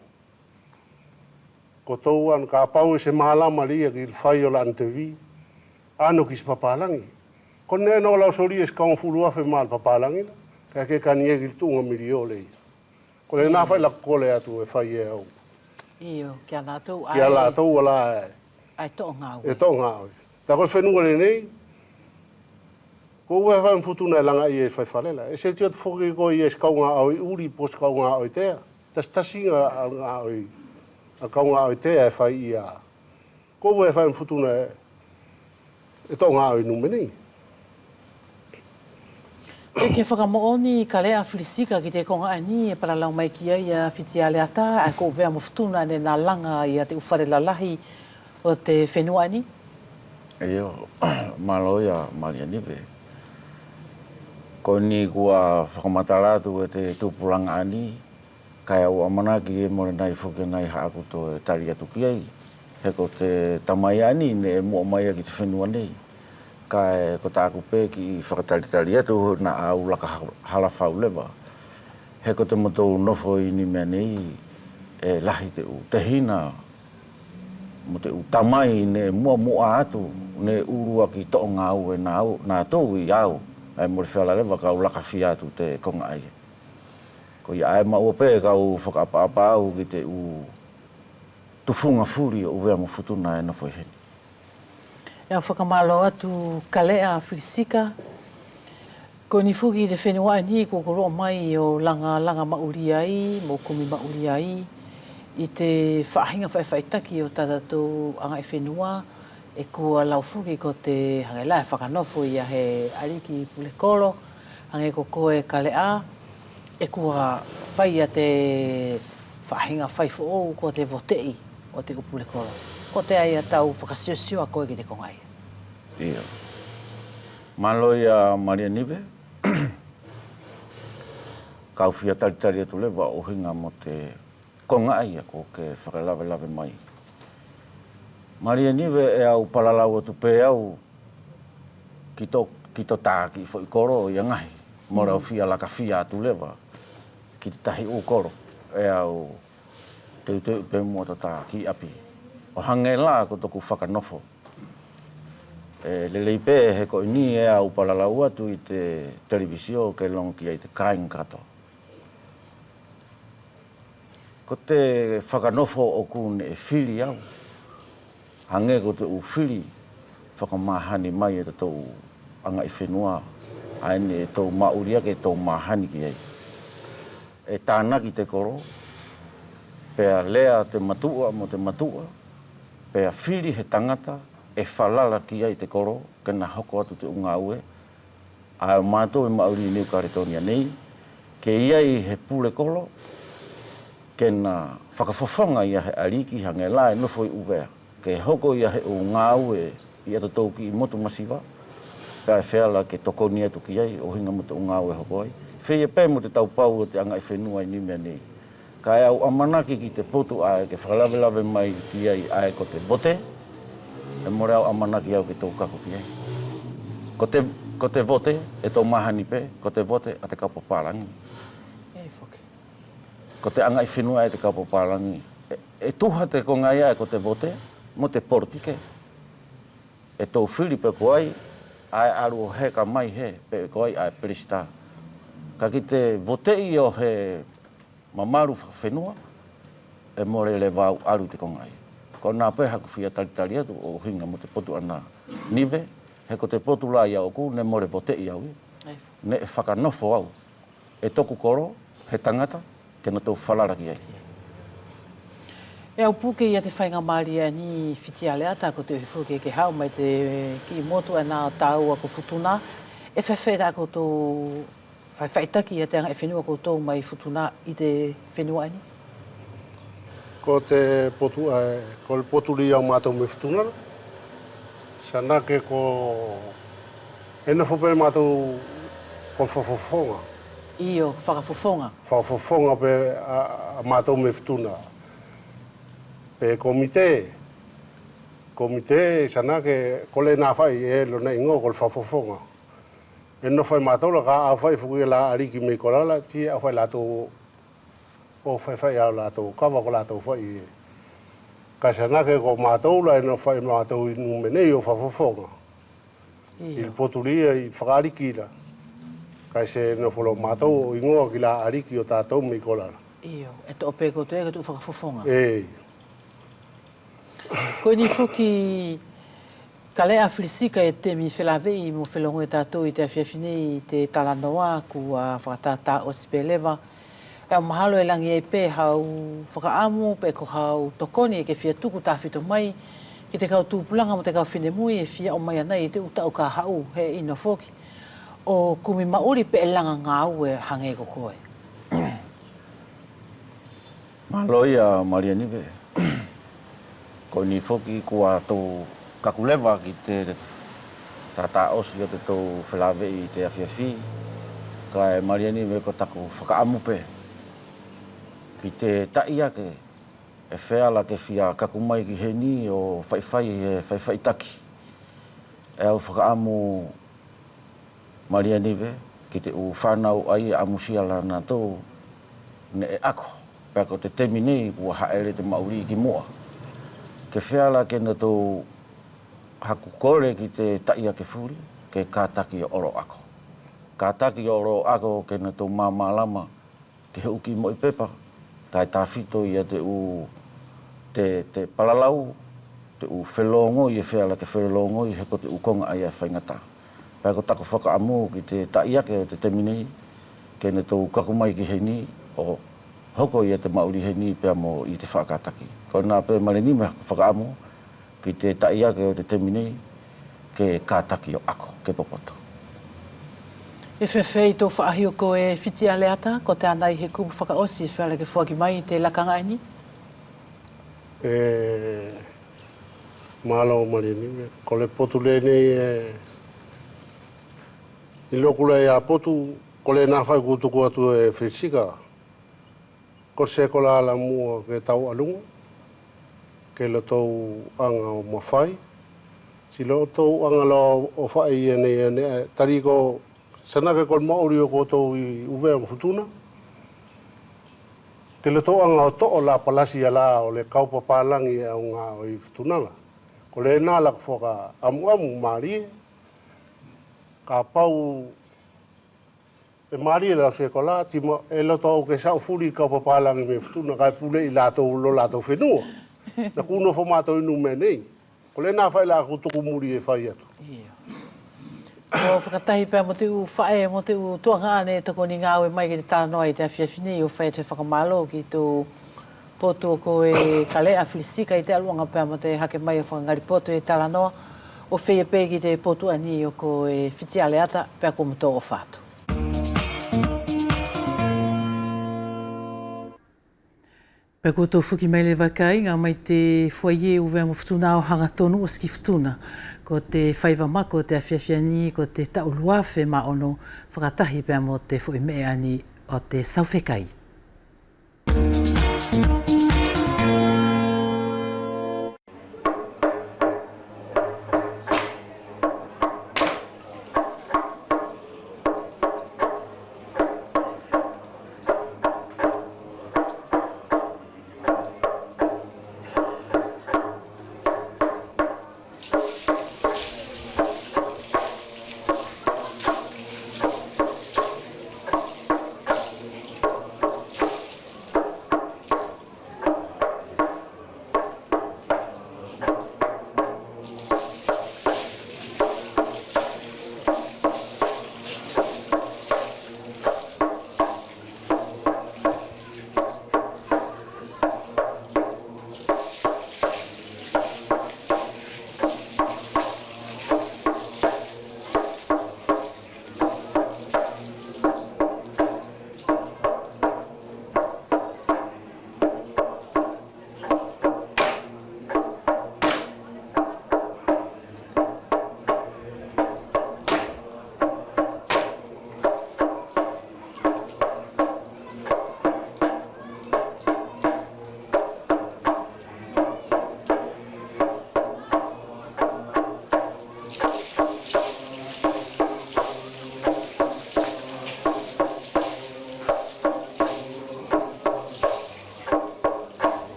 Ko tau an ka pau e se mahalama lia ki whai o lan tewi. Ano ki se papalangi. Ko ne no lau sori e skau furu afe maal papalangi la. Ka ke kani e ki tunga miri o lei. Ko le nā whai la kole atu e whai e au. Iyo, kia lātou Kia lātou ala e. Ai to ngau. E to ngā oi. Ta koe whenua le nei, ko ua whain futuna langa i e whaiwhalela. E se tio te whoki ko i e skaunga au i uri po skaunga au i tea. Tas tasinga a ngā oi, a kaunga au i tea e whai i a. Ko ua whain futuna e to ngā oi numeni. E ke whakamooni ka lea whirisika ki te konga ani e paralau mai ki ai a whitiale ata a ko vea mawhutuna ne nā langa i a te uwhare lalahi o te whenua ani? Eo, maloia Maria Nive. Ko ni kua whakamataratu e te tupulanga ani, kai au amanaki e more nai whuke nai haaku to e tari atu ki ai. He ko te tamai ani ne e mua mai ki te whenua nei. Kai ko tāku pē ki whakataritari atu na au laka halawhau lewa. He ko te motou nofo i ni mea nei e lahi te u. Te hina mo te u tamai ne mua atu ne urua ki to ngau e nā tau i au. Ai mo le whiala lewa ka u laka whia atu te konga ai. Ko i ai maua pē ka u whakapa au ki te u tufunga furi o vea mo futuna e nofo i heni. E au whakamalo atu ka lea whirisika. Ko ni fuki te whenua ani ko koroa mai o langa mauri ai, mo kumi mauri ai. I te whaahinga whaiwhaitaki o tātou anga e whenua. E kua lau fuki ko te hangelai whakanofo ia he ariki pulekolo. Hange ko koe ka lea. E kua whaia te whaahinga whaifo o ko te votei o te upulekolo. Ko te ai a tau whakasiosio a koe ki te kongai. Ia. Maloia Maria Nive. Kau whia taritari atu lewa o hinga mo te kongai a ko ke whakalawe mai. Maria Nive e au palalau atu pē au ki to tāki fo i koro i angahi. Mora au whia laka whia atu lewa ki te tahi o koro. E au te pē mua to tāki api. O hange la ko toku whakanofo. Lelei pē he ko ni e au palalau atu i te televisio ke long ki ai te kain kato. Ko te whakanofo o kune e whiri au. Hange ko te u whiri whakamahani mai e te tau anga i whenua. Aene e tau mauria ke tau mahani ki ai. E tānaki te koro. Pea lea te matua mo te matua. Pea whiri he tangata. E whalala ki ai te koro, kena hoko atu te unga ue. A mātou e mauri New Caledonia nei, ke iai he pule kolo, kena whakafofonga ia he ariki hange la e nofo i uvea. Ke hoko ia he unga ue i ata tauki i motu masiwa, ka e wheala ke tokoni atu ki ai, o hinga mo te unga ue hoko ai. Whea pē mo te taupau o te anga i whenua i ni mea nei. Ka e au amanaki ki te potu ae, ke whakalawe mai ki ai ae ko te vote, e more au amanaki au ki tō kako ki ai. Ko te vote, e tō mahani pē, ko te vote a te kaupa pārangi. Ko te anga i whenua e te kaupa pārangi. E tuha te konga ia e ko te vote, mo te portike. E tō whiri pe ko ai, ai aru o he ka mai he, pe ko ai ai perista. Ka ki te vote i o he mamaru whenua, e more le vau aru te konga ai. Ko nā pē haku whia taritari atu o hinga mo te potu ana nive, he ko te potu la ia oku, ne more vote i au. Ne e whakanofo au. E toku koro, he tangata, ke na tō whalaraki ai. E au puke ia te whainga Maria ni whitiale ata ko te whifuke ke hau mai te ki motu e nā tāu a ko futuna. E whewhera ko tō whaiwhaitaki ia te anga e whenua ko tō mai futuna i te whenua ani. Ko te potu ko le potu li au mātou me whutuna. Sana ke ko e na whapere mātou ko whafofonga. Iyo, whakafofonga. Whafofonga pe a mātou me whutuna. Pe komite. Komite sana ke ko le nā whai e lo na ingo ko le whafofonga. E na whai mātou la ka a whai whuki la ariki me korala ti a whai lātou o whai au lātou, kawa ko lātou whai. Ka sanake ko mātou la e no whai mātou i numenei o whafofonga. I poturia i whakariki la. Ka se no wholo mātou o ingoa ki la ariki o tātou me korala. Iyo, e to ope ko te e ka tu whakafofonga. Ei. Ko ni foki kale aflisika e te mi whelave I mo whelongo e tātou I te awhiawhine I te talanoa kua whakatata o sipeleva. E o mahalo e langi e pē hau whakaamu, pē ko hau tokoni e ke whia tuku tāwhito mai, ki te kau tūpulanga mo te kau whine mui e whia o mai anai I te utau ka hau he ino foki. O kumi mauri pe e langa ngā au e hange ko koe. Maloia Maria Nive. Ko ni foki kua tō kakulewa ki te tata osi o te tō whelave I te awhiawhi. Ka e Maria Nive ko taku whakaamu pe. Ki te tai ake e wheala ke whia kakumai ki he ni o whaiwhai taki. E au whakaamu Maria Nive ki te u whanau ai amusiala na tō ne e ako. Pea ko te temi nei kua haere te mauri ki mua. Ke whiala ke na tō haku kore ki te tai ake furi, ke kātaki o oro ako. Kātaki o oro ako ke na tō māmālama ke uki mo I pepa. Kai tāwhito I te palalau, te u whelongo I e whiala ke whelongo I he ko te ukonga ai a whaingata. Pea ko tako whakaamu ki te tai ake o te temi nei, ke na tō kakumai ki hei ni o hoko I te mauri he ni pea mo I te whakataki. Ko nā pē mare ni mea whakaamu ki te tai ake o te temi nei ke kātaki o ako, ke popoto. E whewhei tō whaahio ko e whiti a leata, ko te anai he kubu whakaosi e whiala ke whuaki mai I te lakanga ai ni? Mālo Maria Nive, ko le potu le nei I lokula e a potu, ko le nā whai kutuku atu e whisika. Ko se ko la ala mua ke tau alunga, ke lo tau anga o mawhai. Si lo tau anga lo o whai ene, tari ko sanake ko maori o ko tau I uvea mfutuna. Ke lo tau anga o to'o la palasi ala o le kaupapalangi au ngā o I futunanga. Ko le nā lak whaka amu maari, ka pau e maari la se ko la tima e lo tau ke sa furi kaupapalangi me futuna kai pule I latou lo latou whenua. Na kuno fo mātou inu me nei. Ko le nā whai la kutuku muri e whai atu. O whakatahi pēr mo te u whae, mo te u tuanga ane e toko ni ngāwe mai ki te tānoa I te awhiawhine o whae te whakamalo ki tō poto ko e kale a whilisika I te aluanga pēr mo te hake mai o whakangari poto e tālanoa o whea pē ki te poto ani o ko e whiti aleata pēr ko mto o whātu. Pea ko tō whuki mai le wakai, ngā mai te whaie uwea mo whtuna o hanga tonu o ski whtuna. Ko te whaiva mako, te awhiawhiani, ko te tauluafe ma ono, whakatahi pea mo te whuimea ani o te sauwhekai.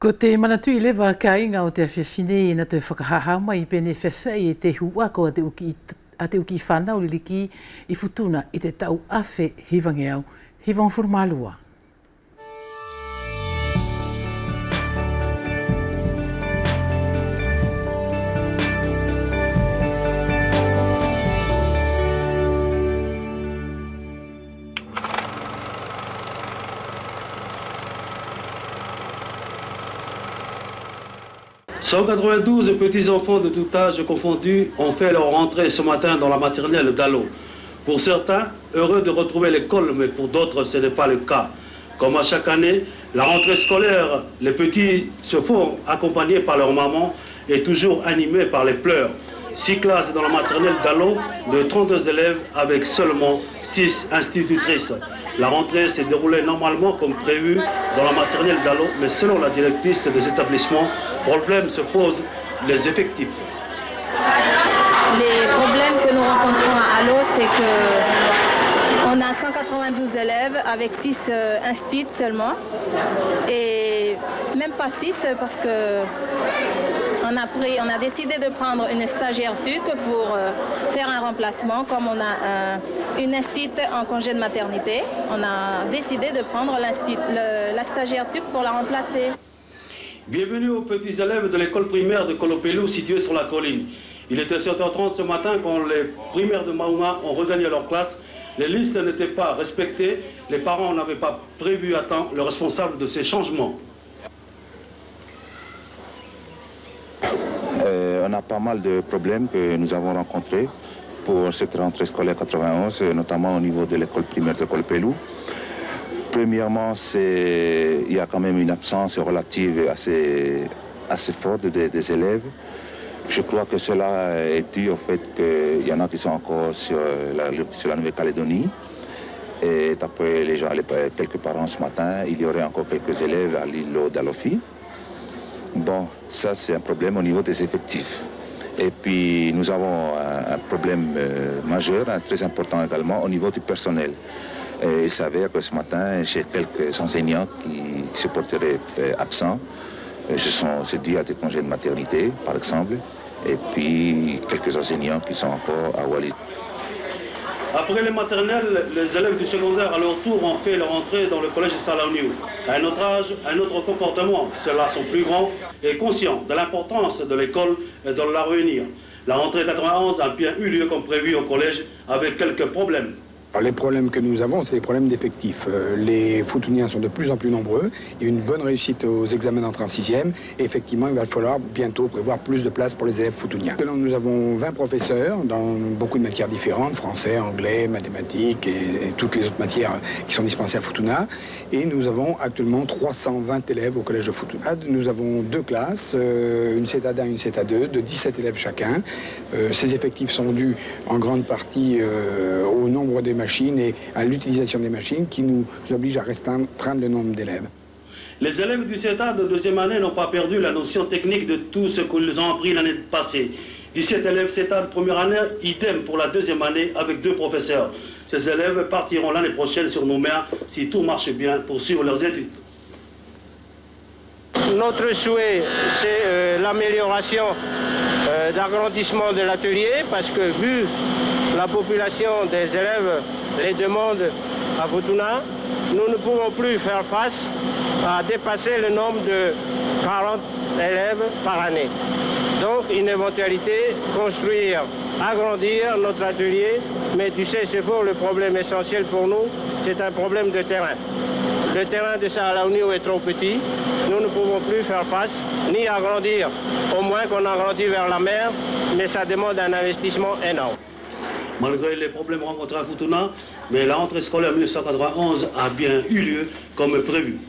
Ko te manatu I lewa ka inga o te awhiawhine na te whakahahau mai I pene whawhai e te hua ko a te uki whanau liriki I futuna I te tau awhe hivange au. Hivang Furumalua. « 192 petits-enfants de tout âge confondus ont fait leur rentrée ce matin dans la maternelle d'Allo. Pour certains, heureux de retrouver l'école, mais pour d'autres, ce n'est pas le cas. Comme à chaque année, la rentrée scolaire, les petits se font accompagner par leur maman et toujours animés par les pleurs. 6 classes dans la maternelle d'Allo de 32 élèves avec seulement 6 institutrices. La rentrée s'est déroulée normalement comme prévu dans la maternelle d'Allo, mais selon la directrice des établissements, problème se pose les effectifs. Les problèmes que nous rencontrons à Allo, c'est qu'on a 192 élèves avec 6 instituts seulement. Et même pas 6 parce que on a décidé de prendre une stagiaire TUC pour faire un remplacement. Comme on a une institut en congé de maternité, on a décidé de prendre la stagiaire TUC pour la remplacer. Bienvenue aux petits élèves de l'école primaire de Kolopelou située sur la colline. Il était 7h30 ce matin quand les primaires de Maunga ont regagné leur classe. Les listes n'étaient pas respectées. Les parents n'avaient pas prévu à temps le responsable de ces changements. On a pas mal de problèmes que nous avons rencontrés pour cette rentrée scolaire 91, notamment au niveau de l'école primaire de Kolopelou. Premièrement, il y a quand même une absence relative assez forte des élèves. Je crois que cela est dû au fait qu'il y en a qui sont encore sur la Nouvelle-Calédonie. Et d'après quelques parents ce matin, il y aurait encore quelques élèves à l'île d'Alofi. Bon, ça c'est un problème au niveau des effectifs. Et puis nous avons un problème majeur, très important également, au niveau du personnel. Et il s'avère que ce matin, j'ai quelques enseignants qui se porteraient absents. C'est dû à des congés de maternité, par exemple. Et puis quelques enseignants qui sont encore à Wallis. Après les maternelles, les élèves du secondaire à leur tour ont fait leur entrée dans le collège de Salauniu. À un autre âge, un autre comportement. Ceux-là sont plus grands et conscients de l'importance de l'école et de la réunir. La rentrée 91 a bien eu lieu comme prévu au collège avec quelques problèmes. Alors, les problèmes que nous avons, c'est des problèmes d'effectifs. Les Futuniens sont de plus en plus nombreux. Il y a une bonne réussite aux examens d'entrée en 6e. Et effectivement, il va falloir bientôt prévoir plus de places pour les élèves Futuniens. Nous avons 20 professeurs dans beaucoup de matières différentes, français, anglais, mathématiques et toutes les autres matières qui sont dispensées à Futuna. Et nous avons actuellement 320 élèves au collège de Futuna. Nous avons 2 classes, une CETA1 et une CETA2, de 17 élèves chacun. Ces effectifs sont dus en grande partie au nombre des machines et à l'utilisation des machines qui nous oblige à restreindre le nombre d'élèves. Les élèves du CETA de deuxième année n'ont pas perdu la notion technique de tout ce qu'ils ont appris l'année passée. 17 élèves CETA de première année, idem pour la deuxième année avec 2 professeurs. Ces élèves partiront l'année prochaine sur Nouméa si tout marche bien pour suivre leurs études. Notre souhait, c'est l'amélioration d'agrandissement de l'atelier, parce que vu la population des élèves, les demandes à Futuna, nous ne pouvons plus faire face à dépasser le nombre de 40 élèves par année. Donc, une éventualité, construire, agrandir notre atelier, mais tu sais, c'est pour le problème essentiel pour nous, c'est un problème de terrain. Le terrain de Sahalaounio est trop petit, nous ne pouvons plus faire face, ni agrandir, au moins qu'on agrandit vers la mer, mais ça demande un investissement énorme. Malgré les problèmes rencontrés à Futuna, mais la rentrée scolaire 1991 a bien eu lieu comme prévu.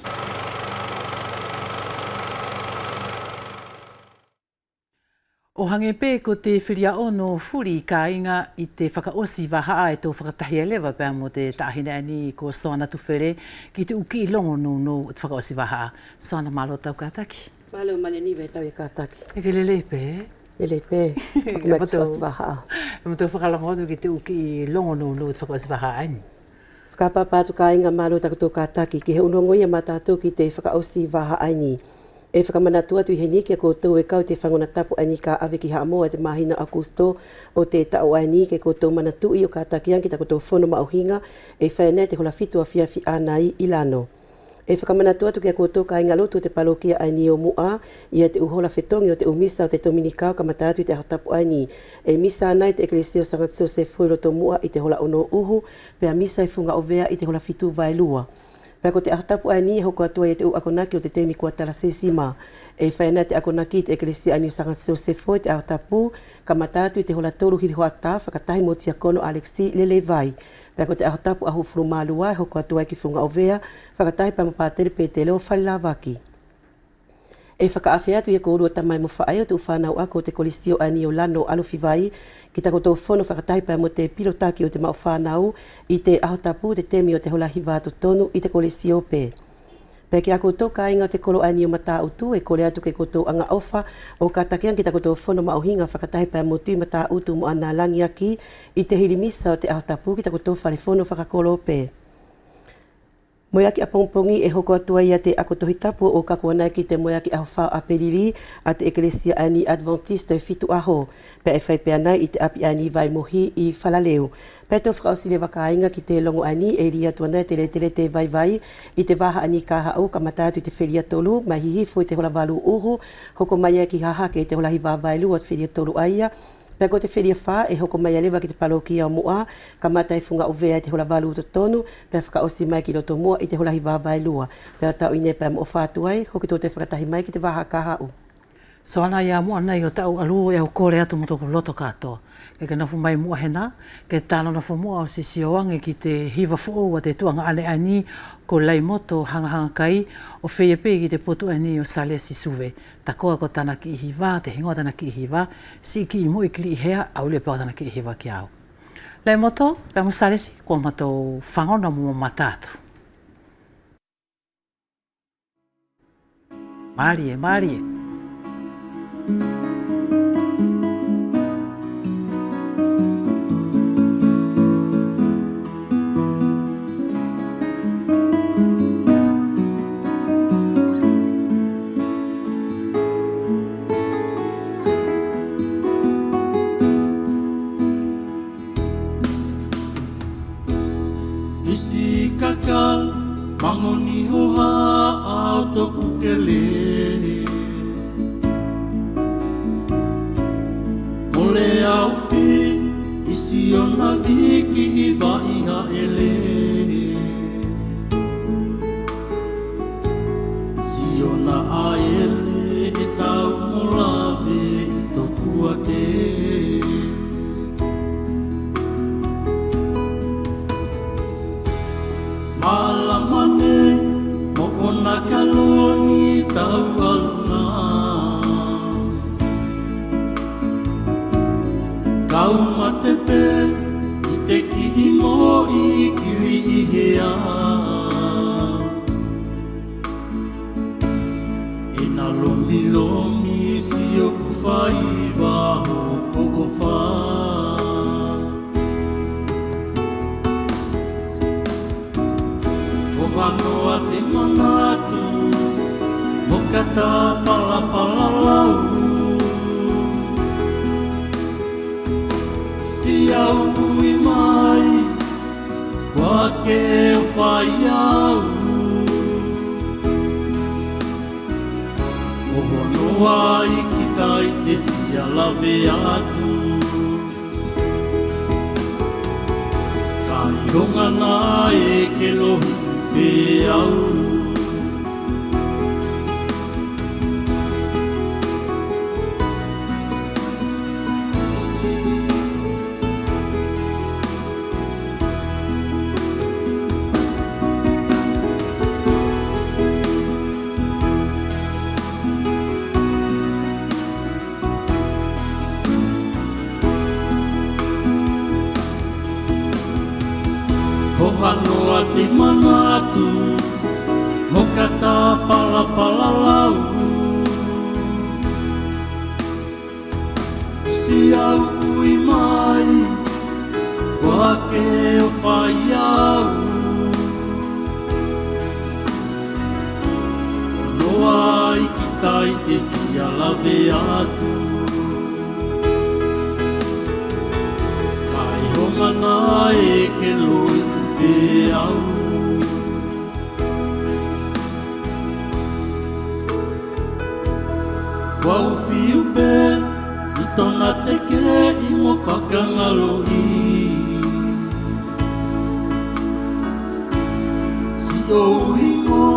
O hange pē ko te whiria ono furi ka inga I te whakaosi wahaa e tō whakatahi lewa pēr mo te tāhina ani ko Soana Tufere ki te uki I longo no te whakaosi wahaa. Soana malo tau kātaki. Malo maleniwe tau e kātaki. E ke lele pē? Lele pē. Ko mai te whakaosi wahaa. E mo tō whakalangotu ki te uki longo no te whakaosi wahaa ani. Whakapapatu ka inga malo takuto kātaki ki he unongo ia mātātou ki te whakaosi wahaa ani. E whakamanatua tu I heni ke koutou e kau te whangona tapu ani ka awe ki Haamoa te mahina Augusto o te tau ani ke koutou manatu I o kātakian ki ta koutou whono mauhinga e whaene te hola fitu a whiawhi anai I lano. E whakamanatua tu ke koutou ka inga lotu te palokia ani o mua ia te uhola whetongi o te umisa o te Dominikau ka matatu I te tapu ani. E misa anai te Eklesio Sangat Joseph Fuiroto mua I te hola ono uhu pea misa I funga o vea I te hola fitu vailua. Pea ko te ahatapu ani hoko atua I te uakonaki o te temi kua tala sesima. E whaena te akonaki te Eklesia ani o Sangat Joseph te ahatapu ka matatu I te hola toru hiri hoata whakatahi mo tia kono Alexi Lele Vai. Pea ko te ahatapu ahu furu malua hoko atua I ki funga o vea whakatahi pa mapateri pe te leo whalavaki. E whakaawhea tu I ko tamai mo whaai o te uwhanau ako te kolisio ani o lano alowhiwai ki ta koutou whono whakatahi pa mo te pilotaki o te mau whanau I te ahotapu te temi o te hola hiwato tonu I te kolisio pe. Pea ki a koutou ka inga o te kolo ani o mata utu e kore atu ke koutou anga ofa o katakean ki ta koutou whono mauhinga whakatahi pa mo tui mata utu mo ana langi aki I te hirimisa o te ahotapu ki ta koutou whalefono whakakolo pe. Moeaki a pongpongi e hoko atua ia te akotohitapu o kakuanai ki te moeaki a hofao a periri a te Eklesia ani Adventiste fitu aho. Pe e whai pea nai I te api ani vai mohi I whalaleu. Pe tō whakaosile wakainga ki te longo ani e ria tuana te retere te vai vai I te waha ani ka hau ka matatu te whiria tolu mai hihifo I te hola walu uhu hoko mai ki haha ke te hola hiwa vailu o te whiria tolu aia. Pea ko te whiria wha e hoko mai alewa ki te palokia o mua, ka mata I funga uvea I te hola walu tonu, pea whakaosi mai ki roto mua I te hola hiwa vailua. Pea tau ine pea mo whātuai, hoki tō te whakatahi mai ki te waha ka hau. Soana ia mua nei o tau alu e o kore atu mo toko loto katoa. Ke nafu mai mua hena, ke tāna nafu mua o sisi oange ki te hiwa fuu wa te tuanga ale ani ko lai moto hanga kai o wheiepe ki te potu ani o sale si suve. Ta koa ko tana ki hiwa, te hingoa tana ki hiwa, si ki I mo I kli hea, au le pao tana ki hiwa ki au. Lai moto, pea mo sale si, kua mato whangona mua matatu. Marie, Marie. Isi kakal mangoni hoha au toku kele Mole au fi isi ona viki hiva iha ele Si ona aele e tau molave I toku ate Malamane mo ona kaloni tau aluna Kau matepe I te ki mo I kili I hea Ina lomi lomi si o kufai waho kohofa Wanoa te manatu, mo kata pala pala lau si au i mai Kwa ke o whai au O honoa i ki tai te fia lawe atu Ka ionga nā e ke lohi pe au Hanoa te manatu Mo kata pala pala lau Si au i mai Kwa ke o whai au Noa i ki tai te fia lawe atu Kai hongana e ke loi pe au Wau fiu pe I tona te ke I mo whakangalo I Si o ingo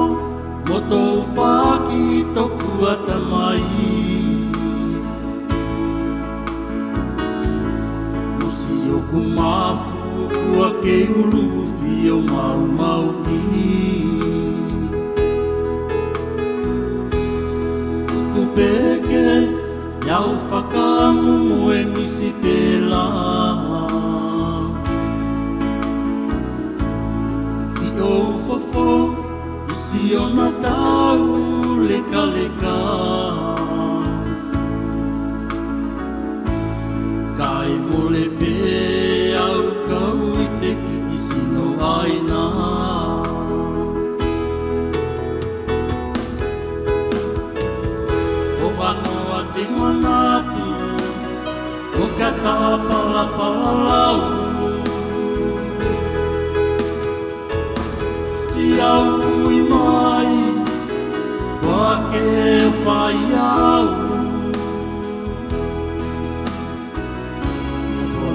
Mo tau paki toku atamai Mo si o kumafu Kua ke ulu fio mau mau i Kupeke Iau whakamu e nisi pela I o fofo I si o na tau leka leka Kai mole pe au kau I te ki I sino aina O wanoa te manatu O kata pala pala lau Si au I mai Kwa ke o whai au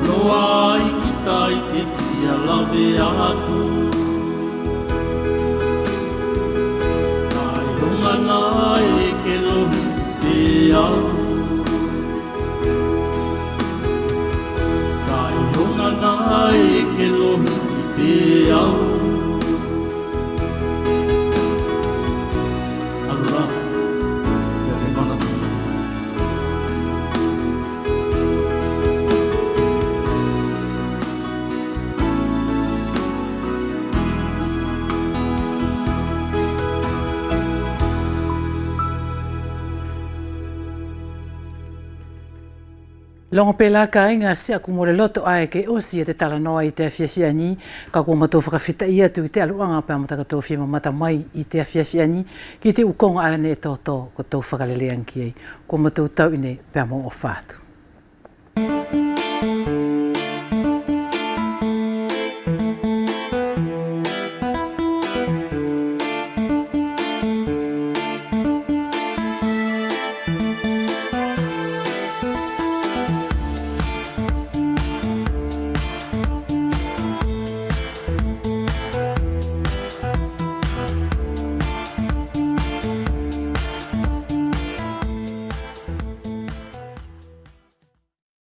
Noa I ki tai te fia lawe atu Kai hongana e ke lohi te au Kai hongana e ke lohi te au Allah, ya ke mana tu Longo pela ka inga se akumore loto ai ke osi e te talanoa I te awhiawhiani ka kua matou whakawhita I atu I te aluanga pēr mo taka tō whima mata mai I te awhiawhiani ki te ukonga ane e tō ko tō whakaleleang ki ei kua matou tau ine pēr mo o whātu.